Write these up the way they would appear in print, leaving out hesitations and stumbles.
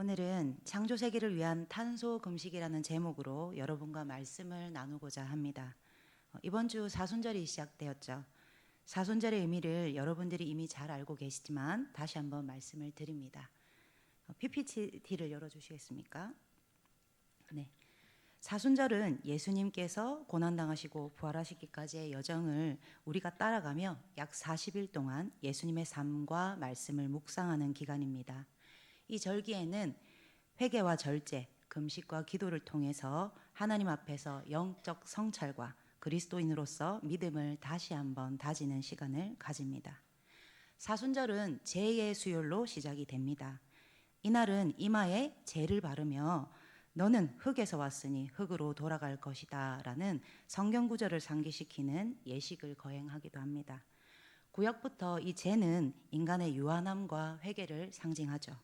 오늘은 창조세계를 위한 탄소 금식이라는 제목으로 여러분과 말씀을 나누고자 합니다. 이번 주 사순절이 시작되었죠. 사순절의 의미를 여러분들이 이미 잘 알고 계시지만 다시 한번 말씀을 드립니다. PPT를 열어주시겠습니까? 네. 사순절은 예수님께서 고난당하시고 부활하시기까지의 여정을 우리가 따라가며 약 40일 동안 예수님의 삶과 말씀을 묵상하는 기간입니다. 이 절기에는 회개와 절제, 금식과 기도를 통해서 하나님 앞에서 영적 성찰과 그리스도인으로서 믿음을 다시 한번 다지는 시간을 가집니다. 사순절은 죄의 수요일로 시작이 됩니다. 이날은 이마에 죄를 바르며 너는 흙에서 왔으니 흙으로 돌아갈 것이다 라는 성경 구절을 상기시키는 예식을 거행하기도 합니다. 구약부터 이 죄는 인간의 유한함과 회개를 상징하죠.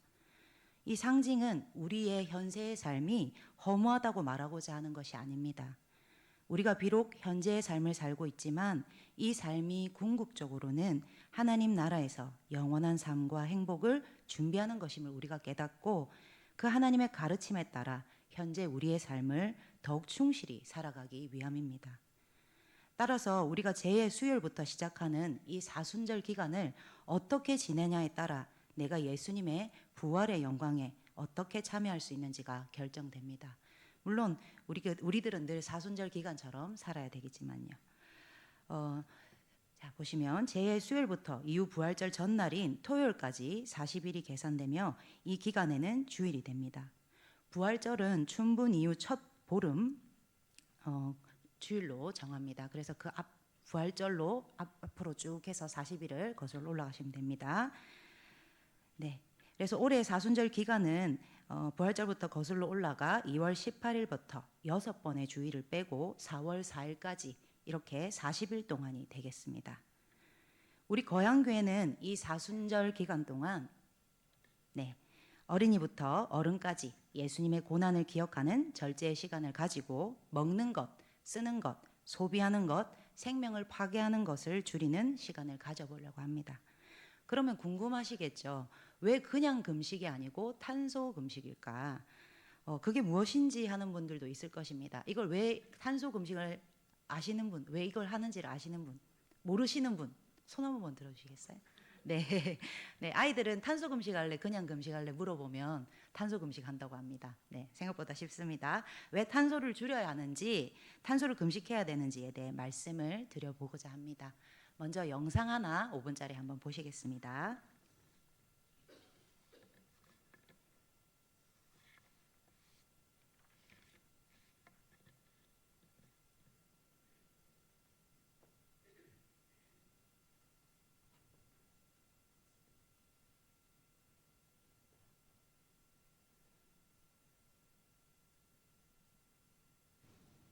이 상징은 우리의 현세의 삶이 허무하다고 말하고자 하는 것이 아닙니다. 우리가 비록 현재의 삶을 살고 있지만 이 삶이 궁극적으로는 하나님 나라에서 영원한 삶과 행복을 준비하는 것임을 우리가 깨닫고 그 하나님의 가르침에 따라 현재 우리의 삶을 더욱 충실히 살아가기 위함입니다. 따라서 우리가 죄의 수요일부터 시작하는 이 사순절 기간을 어떻게 지내냐에 따라 내가 예수님의 부활의 영광에 어떻게 참여할 수 있는지가 결정됩니다. 물론 우리들은 늘 사순절 기간처럼 살아야 되겠지만요. 자, 보시면 제 수요일부터 이후 부활절 전날인 토요일까지 40일이 계산되며 이 기간에는 주일이 됩니다. 부활절은 춘분 이후 첫 보름 주일로 정합니다. 그래서 그 부활절로 앞으로 쭉 해서 40일을 거슬러 올라가시면 됩니다. 네. 그래서 올해 사순절 기간은 부활절부터 거슬러 올라가 2월 18일부터 6번의 주일을 빼고 4월 4일까지 이렇게 40일 동안이 되겠습니다. 우리 거양교회는 이 사순절 기간 동안 어린이부터 어른까지 예수님의 고난을 기억하는 절제의 시간을 가지고 먹는 것, 쓰는 것, 소비하는 것, 생명을 파괴하는 것을 줄이는 시간을 가져보려고 합니다. 그러면 궁금하시겠죠. 왜 그냥 금식이 아니고 탄소 금식일까? 그게 무엇인지 하는 분들도 있을 것입니다. 이걸 왜 탄소 금식을 아시는 분, 왜 이걸 하는지를 아시는 분, 모르시는 분, 손 한번 들어주시겠어요? 네. 네, 아이들은 탄소 금식할래, 그냥 금식할래 물어보면 탄소 금식한다고 합니다. 네, 생각보다 쉽습니다. 왜 탄소를 줄여야 하는지, 탄소를 금식해야 되는지에 대해 말씀을 드려보고자 합니다. 먼저 영상 하나 5분짜리 한번 보시겠습니다.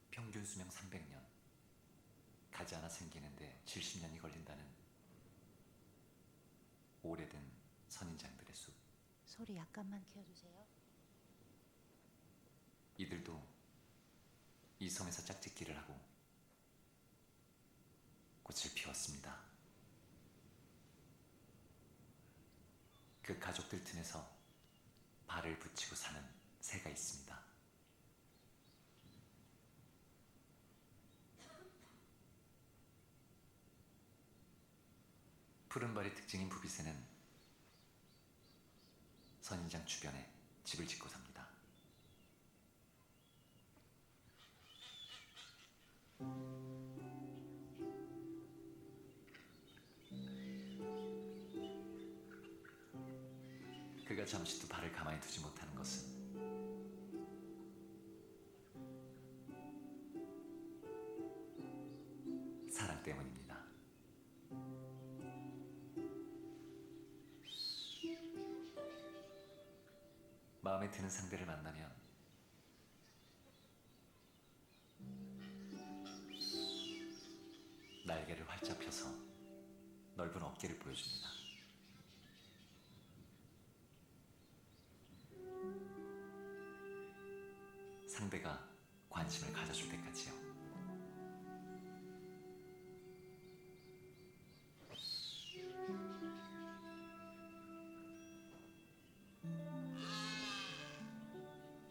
평균 수명 300년, 가지 않아 생기는데 70년이 걸린다는 오래된 선인장들의 숲. 소리 약간만 키워주세요. 이들도 이 섬에서 짝짓기를 하고 꽃을 피웠습니다. 그 가족들 틈에서 발을 붙이고 사는 새가 있습니다. 푸른발이 특징인 부비새는 선인장 주변에 집을 짓고 삽니다. 그가 잠시도 발을 가만히 두지 못하는 것은 사랑 때문입니다. 마음에 드는 상대를 만나면 날개를 활짝 펴서 넓은 어깨를 보여줍니다. 상대가 관심을 가져줄 때까지요.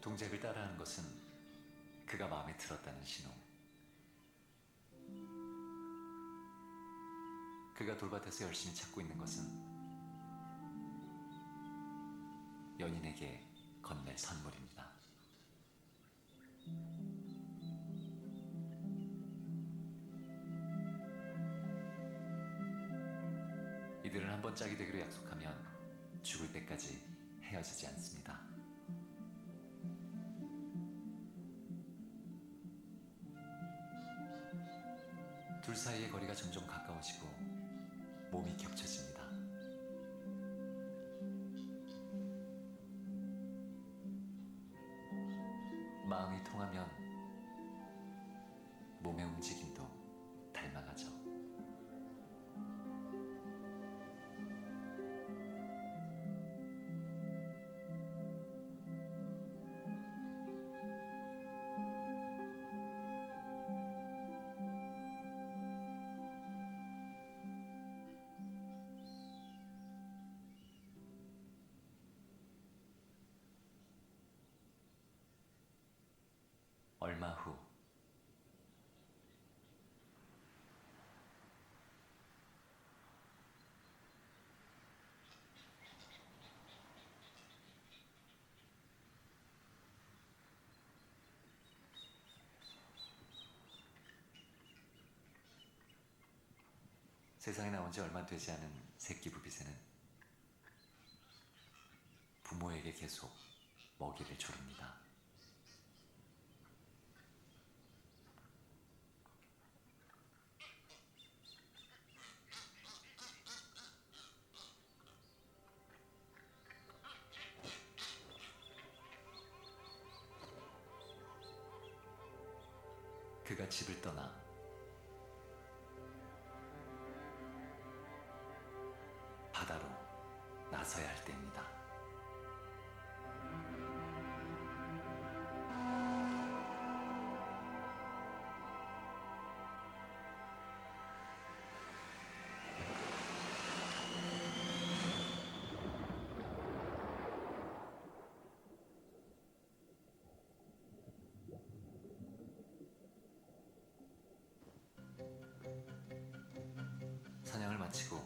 동작을 따라하는 것은 그가 마음에 들었다는 신호. 그가 돌밭에서 열심히 찾고 있는 것은 연인에게 건넬 선물입니다. 이들은 한번 짝이 되기로 약속하면 죽을 때까지 헤어지지 않습니다. 둘 사이의 거리가 점점 가까워지고 몸이 겹쳐집니다. 마음이 통하면 몸의 움직임도 닮아가죠. 얼마 후 세상에 나온 지 얼마 되지 않은 새끼 부비새는 부모에게 계속 먹이를 조릅니다. 그가 집을 떠나 바다로 나서야 할 때입니다. 사냥을 마치고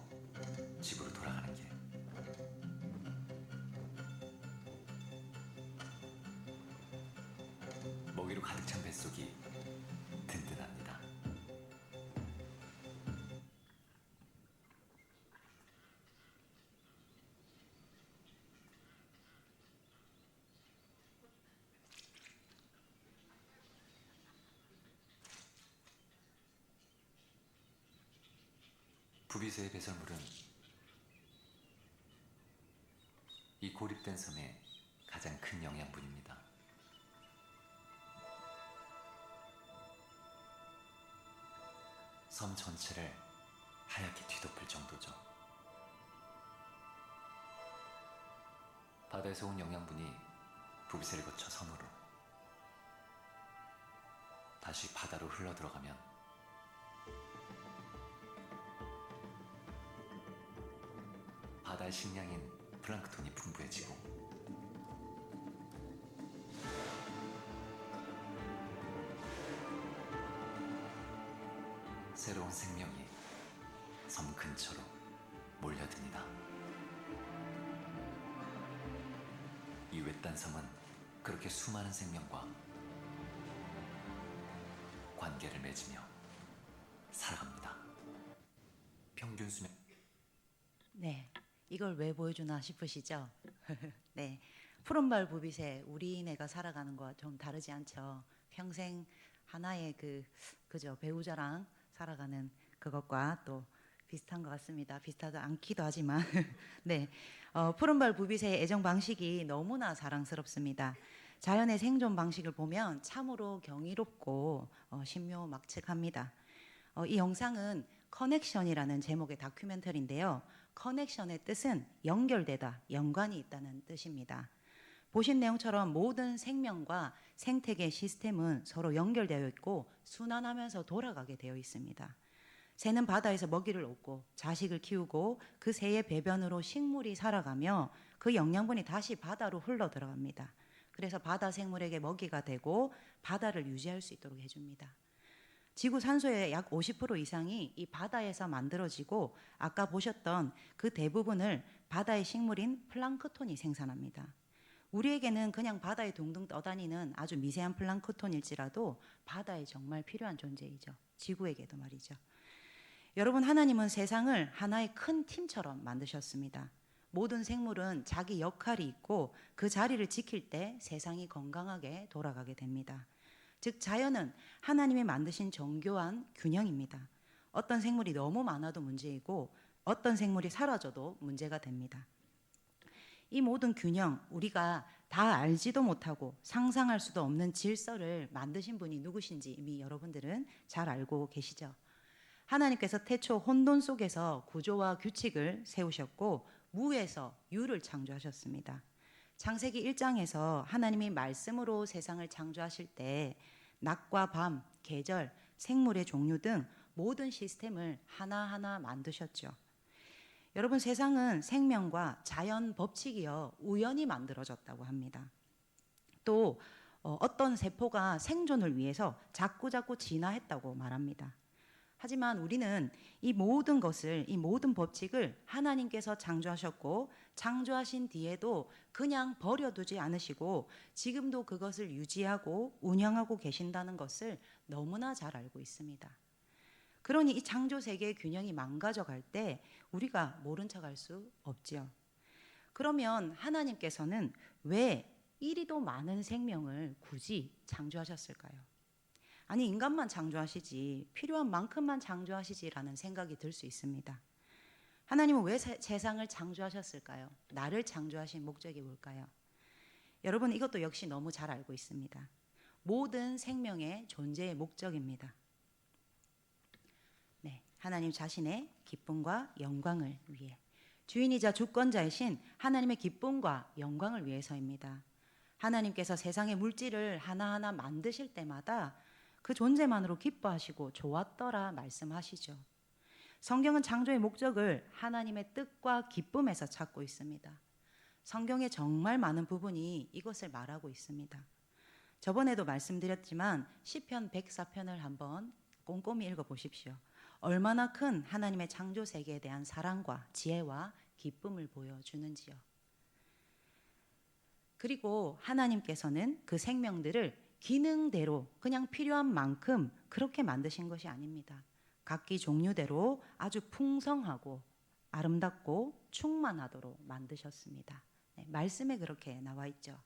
집으로 돌아가는 길. 먹이로 가득 찬 뱃속이 든든합니다. 부비새의 배설물은 이 고립된 섬의 가장 큰 영양분입니다. 섬 전체를 하얗게 뒤덮을 정도죠. 바다에서 온 영양분이 부비새를 거쳐 섬으로 다시 바다로 흘러 들어가면 바다의 식량인 플랑크톤이 풍부해지고 새로운 생명이 섬 근처로 몰려듭니다. 이 외딴 섬은 그렇게 수많은 생명과 관계를 맺으며 살아갑니다. 평균 수명 네, 이걸 왜 보여주나 싶으시죠? 네, 푸른발 부빗에 우리네가 살아가는 거와 좀 다르지 않죠. 평생 하나의 그죠 배우자랑 살아가는 그것과 또 비슷한 것 같습니다. 비슷하지 않기도 하지만 네, 푸른발 부빗의 애정 방식이 너무나 사랑스럽습니다. 자연의 생존 방식을 보면 참으로 경이롭고 신묘막측합니다. 이 영상은 커넥션이라는 제목의 다큐멘터리인데요. 커넥션의 뜻은 연결되다, 연관이 있다는 뜻입니다. 보신 내용처럼 모든 생명과 생태계 시스템은 서로 연결되어 있고 순환하면서 돌아가게 되어 있습니다. 새는 바다에서 먹이를 얻고 자식을 키우고 그 새의 배변으로 식물이 살아가며 그 영양분이 다시 바다로 흘러 들어갑니다. 그래서 바다 생물에게 먹이가 되고 바다를 유지할 수 있도록 해줍니다. 지구 산소의 약 50% 이상이 이 바다에서 만들어지고 아까 보셨던 그 대부분을 바다의 식물인 플랑크톤이 생산합니다. 우리에게는 그냥 바다에 둥둥 떠다니는 아주 미세한 플랑크톤일지라도 바다에 정말 필요한 존재이죠. 지구에게도 말이죠. 여러분, 하나님은 세상을 하나의 큰 팀처럼 만드셨습니다. 모든 생물은 자기 역할이 있고 그 자리를 지킬 때 세상이 건강하게 돌아가게 됩니다. 즉 자연은 하나님이 만드신 정교한 균형입니다. 어떤 생물이 너무 많아도 문제이고 어떤 생물이 사라져도 문제가 됩니다. 이 모든 균형, 우리가 다 알지도 못하고 상상할 수도 없는 질서를 만드신 분이 누구신지 이미 여러분들은 잘 알고 계시죠? 하나님께서 태초 혼돈 속에서 구조와 규칙을 세우셨고 무에서 유를 창조하셨습니다. 창세기 1장에서 하나님이 말씀으로 세상을 창조하실 때 낮과 밤, 계절, 생물의 종류 등 모든 시스템을 하나하나 만드셨죠. 여러분, 세상은 생명과 자연 법칙이여 우연히 만들어졌다고 합니다. 또 어떤 세포가 생존을 위해서 자꾸자꾸 진화했다고 말합니다. 하지만 우리는 이 모든 것을, 이 모든 법칙을 하나님께서 창조하셨고 창조하신 뒤에도 그냥 버려두지 않으시고 지금도 그것을 유지하고 운영하고 계신다는 것을 너무나 잘 알고 있습니다. 그러니 이 창조 세계의 균형이 망가져갈 때 우리가 모른 척할 수 없죠. 그러면 하나님께서는 왜 이리도 많은 생명을 굳이 창조하셨을까요? 아니, 인간만 창조하시지 필요한 만큼만 창조하시지라는 생각이 들 수 있습니다. 하나님은 왜 세상을 창조하셨을까요? 나를 창조하신 목적이 뭘까요? 여러분, 이것도 역시 너무 잘 알고 있습니다. 모든 생명의 존재의 목적입니다. 네, 하나님 자신의 기쁨과 영광을 위해, 주인이자 주권자이신 하나님의 기쁨과 영광을 위해서입니다. 하나님께서 세상의 물질을 하나하나 만드실 때마다 그 존재만으로 기뻐하시고 좋았더라 말씀하시죠. 성경은 창조의 목적을 하나님의 뜻과 기쁨에서 찾고 있습니다. 성경의 정말 많은 부분이 이것을 말하고 있습니다. 저번에도 말씀드렸지만 시편 104편을 한번 꼼꼼히 읽어보십시오. 얼마나 큰 하나님의 창조 세계에 대한 사랑과 지혜와 기쁨을 보여주는지요. 그리고 하나님께서는 그 생명들을 기능대로 그냥 필요한 만큼 그렇게 만드신 것이 아닙니다. 각기 종류대로 아주 풍성하고 아름답고 충만하도록 만드셨습니다. 네, 말씀에 그렇게 나와 있죠.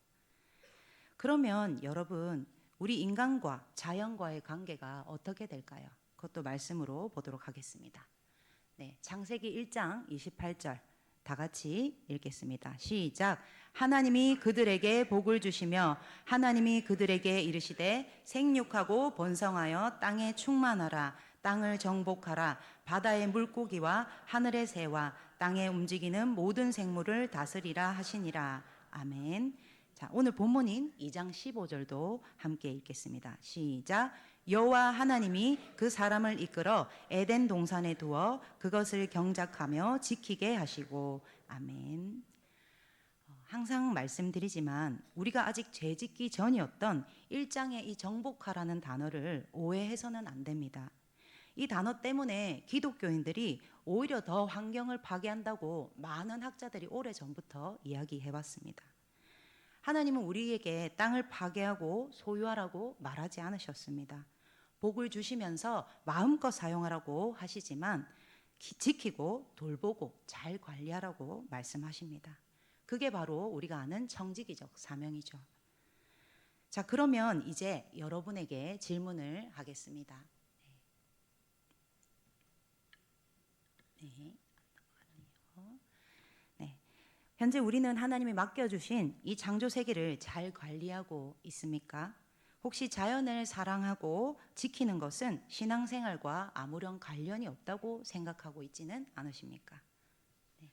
그러면 여러분, 우리 인간과 자연과의 관계가 어떻게 될까요? 그것도 말씀으로 보도록 하겠습니다. 네, 창세기 1장 28절 다 같이 읽겠습니다. 시작. 하나님이 그들에게 복을 주시며 하나님이 그들에게 이르시되 생육하고 번성하여 땅에 충만하라. 땅을 정복하라. 바다의 물고기와 하늘의 새와 땅에 움직이는 모든 생물을 다스리라 하시니라. 아멘. 자, 오늘 본문인 2장 15절도 함께 읽겠습니다. 시작. 여호와 하나님이 그 사람을 이끌어 에덴 동산에 두어 그것을 경작하며 지키게 하시고. 아멘. 항상 말씀드리지만 우리가 아직 죄짓기 전이었던 1장의 이 정복하라는 단어를 오해해서는 안 됩니다. 이 단어 때문에 기독교인들이 오히려 더 환경을 파괴한다고 많은 학자들이 오래전부터 이야기해왔습니다. 하나님은 우리에게 땅을 파괴하고 소유하라고 말하지 않으셨습니다. 복을 주시면서 마음껏 사용하라고 하시지만 지키고 돌보고 잘 관리하라고 말씀하십니다. 그게 바로 우리가 아는 청지기적 사명이죠. 자, 그러면 이제 여러분에게 질문을 하겠습니다. 네. 네. 현재 우리는 하나님이 맡겨주신 이 창조 세계를 잘 관리하고 있습니까? 혹시 자연을 사랑하고 지키는 것은 신앙생활과 아무런 관련이 없다고 생각하고 있지는 않으십니까? 네.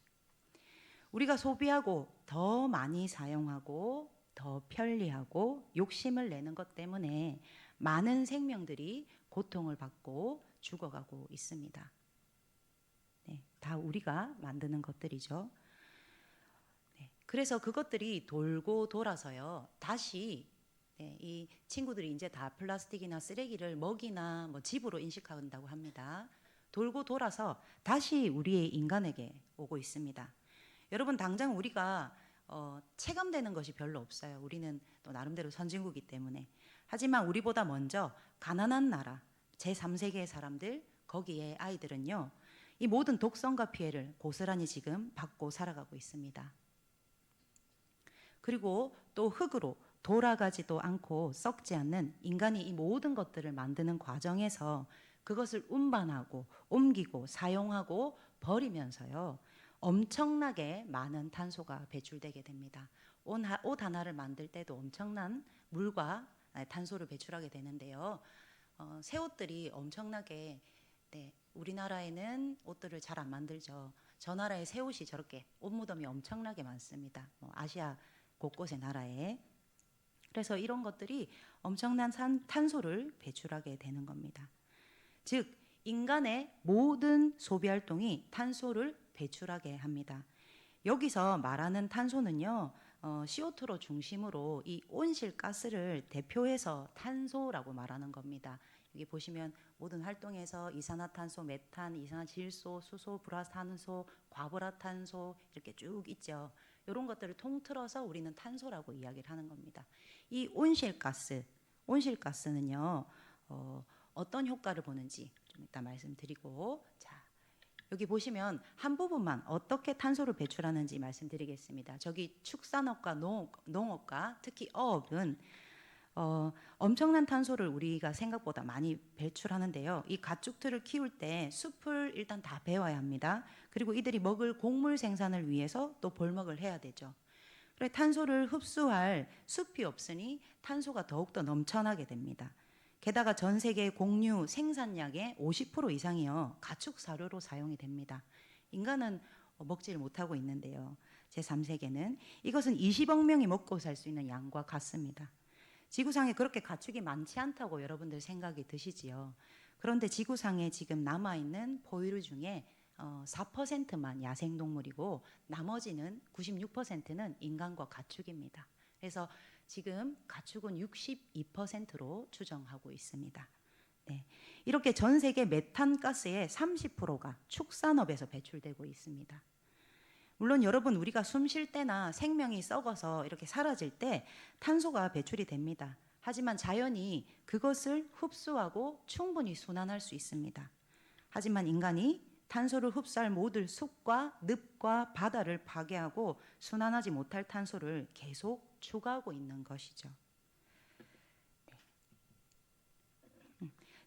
우리가 소비하고 더 많이 사용하고 더 편리하고 욕심을 내는 것 때문에 많은 생명들이 고통을 받고 죽어가고 있습니다. 네, 다 우리가 만드는 것들이죠. 그래서 그것들이 돌고 돌아서요. 다시 이 친구들이 이제 다 플라스틱이나 쓰레기를 먹이나 뭐 집으로 인식한다고 합니다. 돌고 돌아서 다시 우리의 인간에게 오고 있습니다. 여러분 당장 우리가 체감되는 것이 별로 없어요. 우리는 또 나름대로 선진국이기 때문에. 하지만 우리보다 먼저 가난한 나라, 제3세계의 사람들, 거기에 아이들은요. 이 모든 독성과 피해를 고스란히 지금 받고 살아가고 있습니다. 그리고 또 흙으로 돌아가지도 않고 썩지 않는 인간이 이 모든 것들을 만드는 과정에서 그것을 운반하고 옮기고 사용하고 버리면서요. 엄청나게 많은 탄소가 배출되게 됩니다. 옷 하나를 만들 때도 엄청난 물과 탄소를 배출하게 되는데요. 새 옷들이 엄청나게 우리나라에는 옷들을 잘 안 만들죠. 저 나라의 새 옷이 저렇게 옷 무덤이 엄청나게 많습니다. 아시아 곳곳의 나라에. 그래서 이런 것들이 엄청난 탄소를 배출하게 되는 겁니다. 즉 인간의 모든 소비 활동이 탄소를 배출하게 합니다. 여기서 말하는 탄소는요. CO2로 중심으로 이 온실가스를 대표해서 탄소라고 말하는 겁니다. 여기 보시면 모든 활동에서 이산화탄소, 메탄, 이산화질소, 수소, 불화탄소, 과불화탄소 이렇게 쭉 있죠. 이런 것들을 통틀어서 우리는 탄소라고 이야기를 하는 겁니다. 이 온실가스는요. 어떤 효과를 보는지 좀 이따 말씀드리고 자 여기 보시면 한 부분만 어떻게 탄소를 배출하는지 말씀드리겠습니다. 저기 축산업과 농업과 특히 어업은 엄청난 탄소를 우리가 생각보다 많이 배출하는데요. 이 가축들을 키울 때 숲을 일단 다 베어야 합니다. 그리고 이들이 먹을 곡물 생산을 위해서 또 벌목을 해야 되죠. 그래 탄소를 흡수할 숲이 없으니 탄소가 더욱더 넘쳐나게 됩니다. 게다가 전 세계 공유 생산량의 50% 이상이요 가축 사료로 사용이 됩니다. 인간은 먹지를 못하고 있는데요. 제3세계는 이것은 20억 명이 먹고 살 수 있는 양과 같습니다. 지구상에 그렇게 가축이 많지 않다고 여러분들 생각이 드시지요. 그런데 지구상에 지금 남아있는 포유류 중에 4%만 야생동물이고 나머지는 96%는 인간과 가축입니다. 그래서 지금 가축은 62%로 추정하고 있습니다. 네. 이렇게 전 세계 메탄 가스의 30%가 축산업에서 배출되고 있습니다. 물론 여러분 우리가 숨 쉴 때나 생명이 썩어서 이렇게 사라질 때 탄소가 배출이 됩니다. 하지만 자연이 그것을 흡수하고 충분히 순환할 수 있습니다. 하지만 인간이 탄소를 흡수할 모든 숲과 늪과 바다를 파괴하고 순환하지 못할 탄소를 계속 추가하고 있는 것이죠.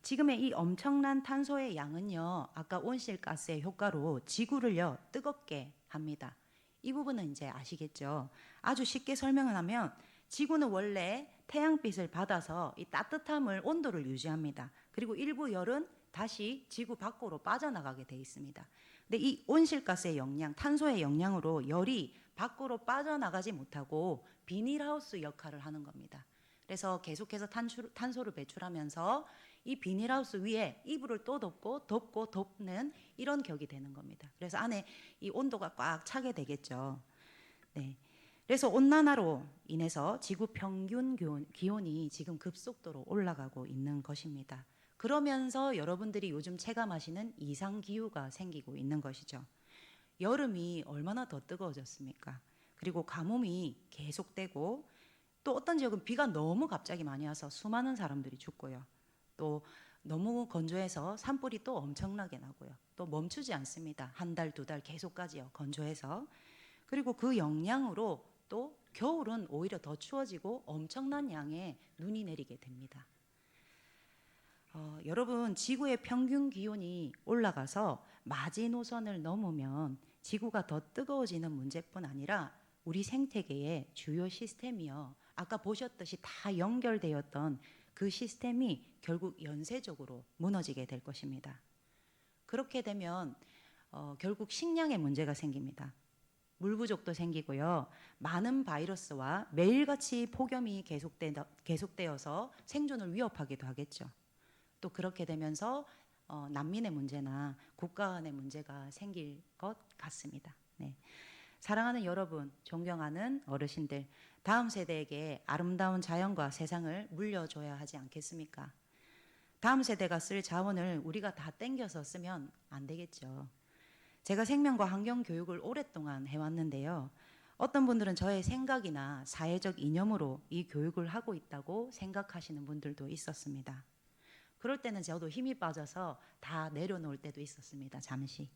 지금의 이 엄청난 탄소의 양은요, 아까 온실가스의 효과로 지구를요 뜨겁게 합니다. 이 부분은 이제 아시겠죠? 아주 쉽게 설명을 하면 지구는 원래 태양빛을 받아서 이 따뜻함을 온도를 유지합니다. 그리고 일부 열은 다시 지구 밖으로 빠져나가게 돼 있습니다. 근데 이 온실가스의 영향, 탄소의 영향으로 열이 밖으로 빠져나가지 못하고 비닐하우스 역할을 하는 겁니다. 그래서 계속해서 탄소를 배출하면서 이 비닐하우스 위에 이불을 또 덮는 이런 격이 되는 겁니다. 그래서 안에 이 온도가 꽉 차게 되겠죠. 네. 그래서 온난화로 인해서 지구 평균 기온이 지금 급속도로 올라가고 있는 것입니다. 그러면서 여러분들이 요즘 체감하시는 이상기후가 생기고 있는 것이죠. 여름이 얼마나 더 뜨거워졌습니까? 그리고 가뭄이 계속되고 또 어떤 지역은 비가 너무 갑자기 많이 와서 수많은 사람들이 죽고요. 또 너무 건조해서 산불이 또 엄청나게 나고요. 또 멈추지 않습니다. 한 달, 두 달 계속까지요. 건조해서. 그리고 그 영향으로 또 겨울은 오히려 더 추워지고 엄청난 양의 눈이 내리게 됩니다. 여러분 지구의 평균 기온이 올라가서 마지노선을 넘으면 지구가 더 뜨거워지는 문제뿐 아니라 우리 생태계의 주요 시스템이요. 아까 보셨듯이 다 연결되었던 그 시스템이 결국 연쇄적으로 무너지게 될 것입니다. 그렇게 되면 결국 식량의 문제가 생깁니다. 물 부족도 생기고요. 많은 바이러스와 매일같이 폭염이 계속되어서 생존을 위협하기도 하겠죠. 또 그렇게 되면서 난민의 문제나 국가 간의 문제가 생길 것 같습니다. 네. 사랑하는 여러분, 존경하는 어르신들, 다음 세대에게 아름다운 자연과 세상을 물려줘야 하지 않겠습니까? 다음 세대가 쓸 자원을 우리가 다 땡겨서 쓰면 안 되겠죠. 제가 생명과 환경 교육을 오랫동안 해왔는데요. 어떤 분들은 저의 생각이나 사회적 이념으로 이 교육을 하고 있다고 생각하시는 분들도 있었습니다. 그럴 때는 저도 힘이 빠져서 다 내려놓을 때도 있었습니다. 잠시.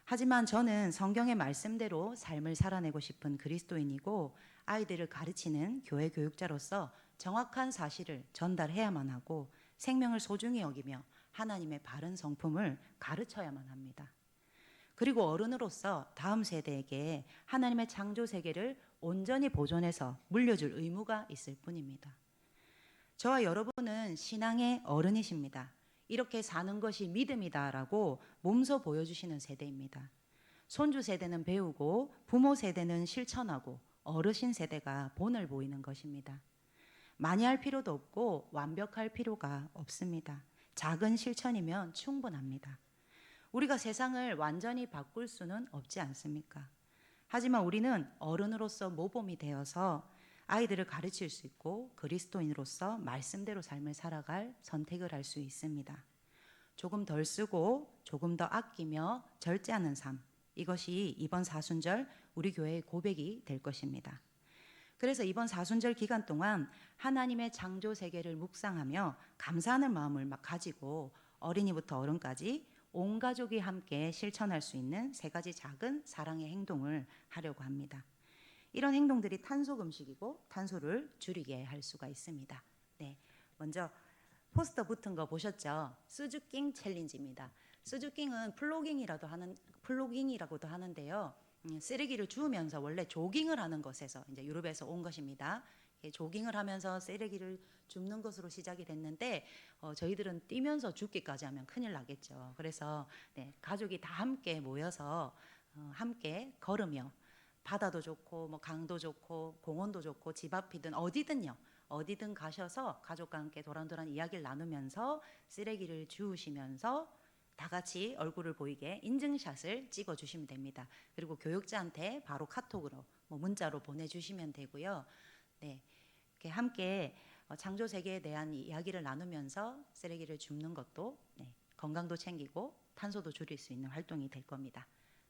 하지만 저는 성경의 말씀대로 삶을 살아내고 싶은 그리스도인이고 아이들을 가르치는 교회 교육자로서 정확한 사실을 전달해야만 하고 생명을 소중히 여기며 하나님의 바른 성품을 가르쳐야만 합니다. 그리고 어른으로서 다음 세대에게 하나님의 창조 세계를 온전히 보존해서 물려줄 의무가 있을 뿐입니다. 저와 여러분은 신앙의 어른이십니다. 이렇게 사는 것이 믿음이다라고 몸소 보여주시는 세대입니다. 손주 세대는 배우고 부모 세대는 실천하고 어르신 세대가 본을 보이는 것입니다. 많이 할 필요도 없고 완벽할 필요가 없습니다. 작은 실천이면 충분합니다. 우리가 세상을 완전히 바꿀 수는 없지 않습니까? 하지만 우리는 어른으로서 모범이 되어서 아이들을 가르칠 수 있고 그리스도인으로서 말씀대로 삶을 살아갈 선택을 할 수 있습니다. 조금 덜 쓰고 조금 더 아끼며 절제하는 삶, 이것이 이번 사순절 우리 교회의 고백이 될 것입니다. 그래서 이번 사순절 기간 동안 하나님의 창조 세계를 묵상하며 감사하는 마음을 가지고 어린이부터 어른까지 온 가족이 함께 실천할 수 있는 3가지 작은 사랑의 행동을 하려고 합니다. 이런 행동들이 탄소 금식이고 탄소를 줄이게 할 수가 있습니다. 네, 먼저 포스터 붙은 거 보셨죠? 수주깅 챌린지입니다. 수주깅은 플로깅이라고도 하는데요. 쓰레기를 주우면서 원래 조깅을 하는 것에서 이제 유럽에서 온 것입니다. 조깅을 하면서 쓰레기를 줍는 것으로 시작이 됐는데 저희들은 뛰면서 줍기까지 하면 큰일 나겠죠. 그래서 네, 가족이 다 함께 모여서 함께 걸으며 바다도 좋고 뭐 강도 좋고 공원도 좋고 집 앞이든 어디든요. 어디든 가셔서 가족과 함께 도란도란 이야기를 나누면서 쓰레기를 주우시면서 다 같이 얼굴을 보이게 인증샷을 찍어 주시면 됩니다. 그리고 교육자한테 바로 카톡으로 뭐 문자로 보내주시면 되고요. 네, 이렇게 함께 창조 세계에 대한 이야기를 나누면서 쓰레기를 줍는 것도 네, 건강도 챙기고 탄소도 줄일 수 있는 활동이 될 겁니다.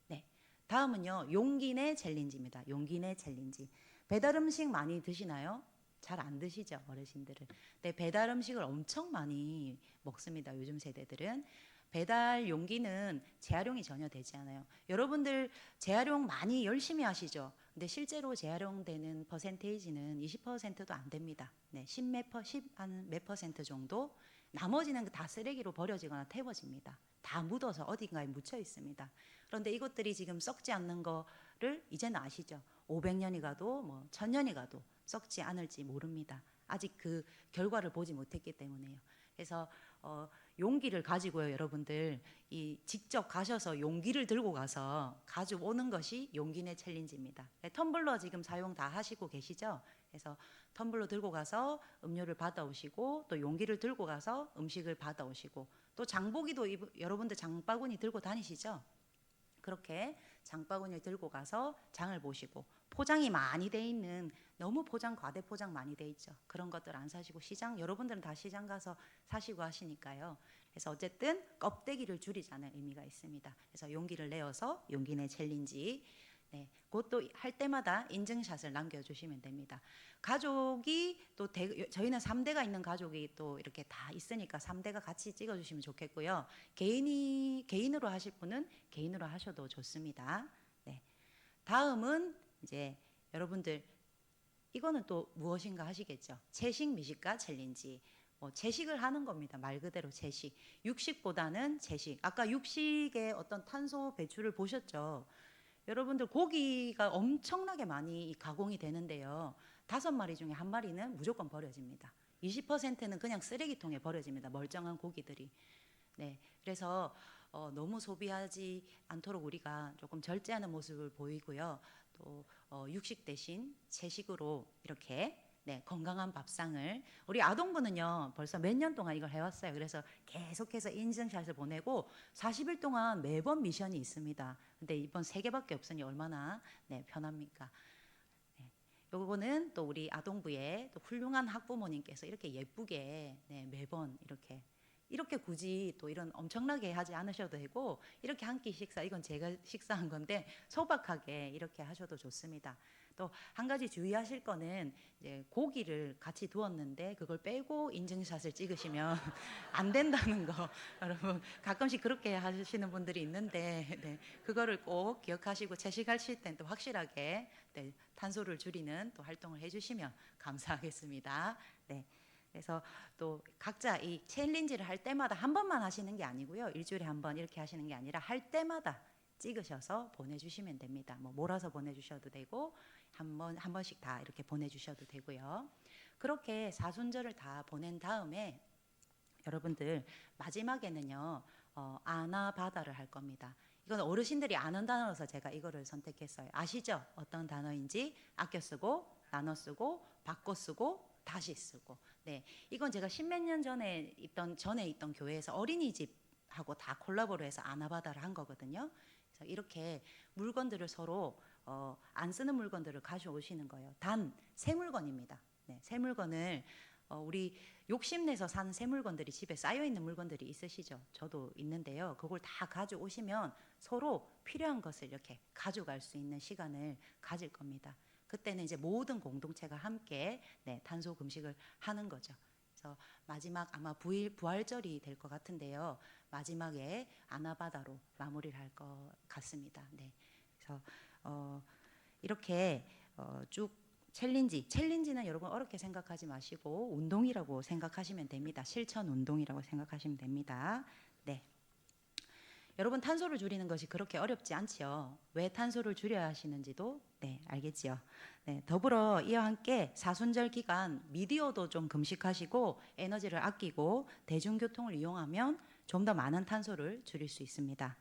네, 다음은요 용기 내 챌린지입니다. 용기 내 챌린지. 배달 음식 많이 드시나요? 잘 안 드시죠 어르신들은. 네, 배달 음식을 엄청 많이 먹습니다. 요즘 세대들은. 배달 용기는 재활용이 전혀 되지 않아요. 여러분들 재활용 많이 열심히 하시죠. 근데 실제로 재활용되는 퍼센테이지는 20%도 안 됩니다. 네, 10몇 퍼센트 정도. 나머지는 다 쓰레기로 버려지거나 태워집니다. 다 묻어서 어딘가에 묻혀 있습니다. 그런데 이것들이 지금 썩지 않는 거를 이제는 아시죠? 500년이 가도 뭐 1000년이 가도 썩지 않을지 모릅니다. 아직 그 결과를 보지 못했기 때문에요. 그래서 용기를 가지고요, 여러분들 직접 가셔서 용기를 들고 가서 가져오는 것이 용기 내 챌린지입니다. 네, 텀블러 지금 사용 다 하시고 계시죠? 그래서 텀블러 들고 가서 음료를 받아오시고 또 용기를 들고 가서 음식을 받아오시고 또 장보기도 여러분들 장바구니 들고 다니시죠? 그렇게 장바구니를 들고 가서 장을 보시고 포장이 많이 돼 있는 너무 과대 포장 많이 돼 있죠. 그런 것들 안 사시고 여러분들은 다 시장 가서 사시고 하시니까요. 그래서 어쨌든 껍데기를 줄이자는 의미가 있습니다. 그래서 용기를 내어서 용기 내 챌린지. 네, 그것도 할 때마다 인증샷을 남겨주시면 됩니다. 가족이 또 저희는 3대가 있는 가족이 또 이렇게 다 있으니까 3대가 같이 찍어주시면 좋겠고요. 개인으로 하실 분은 개인으로 하셔도 좋습니다. 네, 다음은 이제 여러분들 이거는 또 무엇인가 하시겠죠. 채식 미식가 챌린지. 채식을 하는 겁니다. 말 그대로 채식. 육식보다는 채식. 아까 육식의 어떤 탄소 배출을 보셨죠. 여러분들 고기가 엄청나게 많이 가공이 되는데요. 5마리 중에 1마리는 무조건 버려집니다. 20%는 그냥 쓰레기통에 버려집니다. 멀쩡한 고기들이. 네, 그래서 너무 소비하지 않도록 우리가 조금 절제하는 모습을 보이고요. 또 육식 대신 채식으로 이렇게 네, 건강한 밥상을 우리 아동부는요 벌써 몇 년 동안 이걸 해왔어요. 그래서 계속해서 인증샷을 보내고 40일 동안 매번 미션이 있습니다. 근데 이번 3개밖에 없으니 얼마나 네, 편합니까? 네, 요거는 또 우리 아동부의 또 훌륭한 학부모님께서 이렇게 예쁘게 네, 매번 이렇게 굳이 또 이런 엄청나게 하지 않으셔도 되고 이렇게 한 끼 식사 이건 제가 식사한 건데 소박하게 이렇게 하셔도 좋습니다. 또 한 가지 주의하실 거는 이제 고기를 같이 두었는데 그걸 빼고 인증샷을 찍으시면 안 된다는 거 여러분 가끔씩 그렇게 하시는 분들이 있는데 네, 그거를 꼭 기억하시고 채식하실 땐 또 확실하게 네, 탄소를 줄이는 또 활동을 해주시면 감사하겠습니다. 네. 그래서 또 각자 이 챌린지를 할 때마다 한 번만 하시는 게 아니고요. 일주일에 한 번 이렇게 하시는 게 아니라 할 때마다 찍으셔서 보내주시면 됩니다. 뭐 몰아서 보내주셔도 되고 한 번씩 다 이렇게 보내주셔도 되고요. 그렇게 사순절을 다 보낸 다음에 여러분들 마지막에는요 아나바다를 할 겁니다. 이건 어르신들이 아는 단어라서 제가 이거를 선택했어요. 아시죠? 어떤 단어인지 아껴 쓰고 나눠 쓰고 바꿔 쓰고 다시 쓰고. 네, 이건 제가 십몇 년 전에 있던 교회에서 어린이집하고 다 콜라보를 해서 아나바다를 한 거거든요. 그래서 이렇게 물건들을 서로 안 쓰는 물건들을 가져오시는 거예요. 단 새 물건입니다. 네, 새 물건을 우리 욕심내서 산 새 물건들이 집에 쌓여 있는 물건들이 있으시죠? 저도 있는데요. 그걸 다 가져오시면 서로 필요한 것을 이렇게 가져갈 수 있는 시간을 가질 겁니다. 그때는 이제 모든 공동체가 함께 네, 탄소 금식을 하는 거죠. 그래서 마지막 아마 부활절이 될 것 같은데요. 마지막에 아나바다로 마무리를 할 것 같습니다. 네, 그래서 이렇게 쭉 챌린지는 여러분 어렵게 생각하지 마시고 운동이라고 생각하시면 됩니다. 실천 운동이라고 생각하시면 됩니다. 네. 여러분 탄소를 줄이는 것이 그렇게 어렵지 않지요. 왜 탄소를 줄여야 하시는지도 네, 알겠지요. 네, 더불어 이와 함께 사순절 기간 미디어도 좀 금식하시고 에너지를 아끼고 대중교통을 이용하면 좀 더 많은 탄소를 줄일 수 있습니다.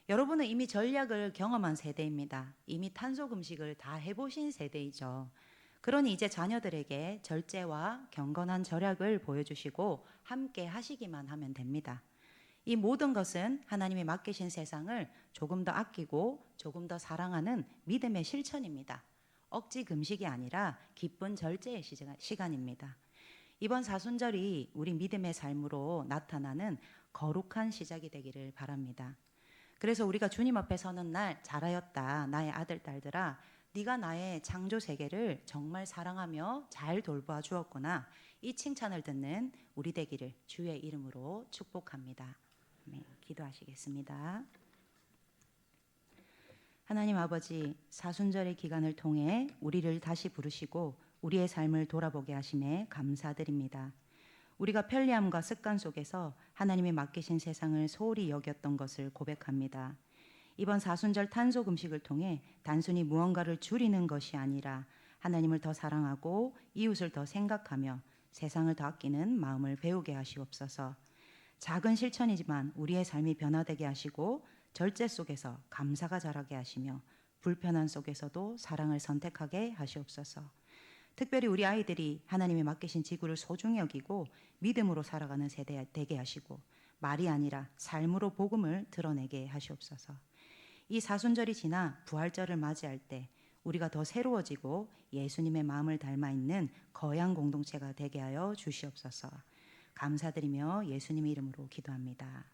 여러분은 이미 전략을 경험한 세대입니다. 이미 탄소 금식을 다 해보신 세대이죠. 그러니 이제 자녀들에게 절제와 경건한 절약을 보여주시고 함께 하시기만 하면 됩니다. 이 모든 것은 하나님이 맡기신 세상을 조금 더 아끼고 조금 더 사랑하는 믿음의 실천입니다. 억지 금식이 아니라 기쁜 절제의 시간입니다. 이번 사순절이 우리 믿음의 삶으로 나타나는 거룩한 시작이 되기를 바랍니다. 그래서 우리가 주님 앞에 서는 날 잘하였다 나의 아들 딸들아 네가 나의 창조 세계를 정말 사랑하며 잘 돌보아 주었구나 이 칭찬을 듣는 우리 되기를 주의 이름으로 축복합니다. 네, 기도하시겠습니다. 하나님 아버지 사순절의 기간을 통해 우리를 다시 부르시고 우리의 삶을 돌아보게 하심에 감사드립니다. 우리가 편리함과 습관 속에서 하나님이 맡기신 세상을 소홀히 여겼던 것을 고백합니다. 이번 사순절 탄소 금식을 통해 단순히 무언가를 줄이는 것이 아니라 하나님을 더 사랑하고 이웃을 더 생각하며 세상을 더 아끼는 마음을 배우게 하시옵소서. 작은 실천이지만 우리의 삶이 변화되게 하시고 절제 속에서 감사가 자라게 하시며 불편한 속에서도 사랑을 선택하게 하시옵소서. 특별히 우리 아이들이 하나님이 맡기신 지구를 소중히 여기고 믿음으로 살아가는 세대 되게 하시고 말이 아니라 삶으로 복음을 드러내게 하시옵소서. 이 사순절이 지나 부활절을 맞이할 때 우리가 더 새로워지고 예수님의 마음을 닮아 있는 거양 공동체가 되게 하여 주시옵소서. 감사드리며 예수님의 이름으로 기도합니다.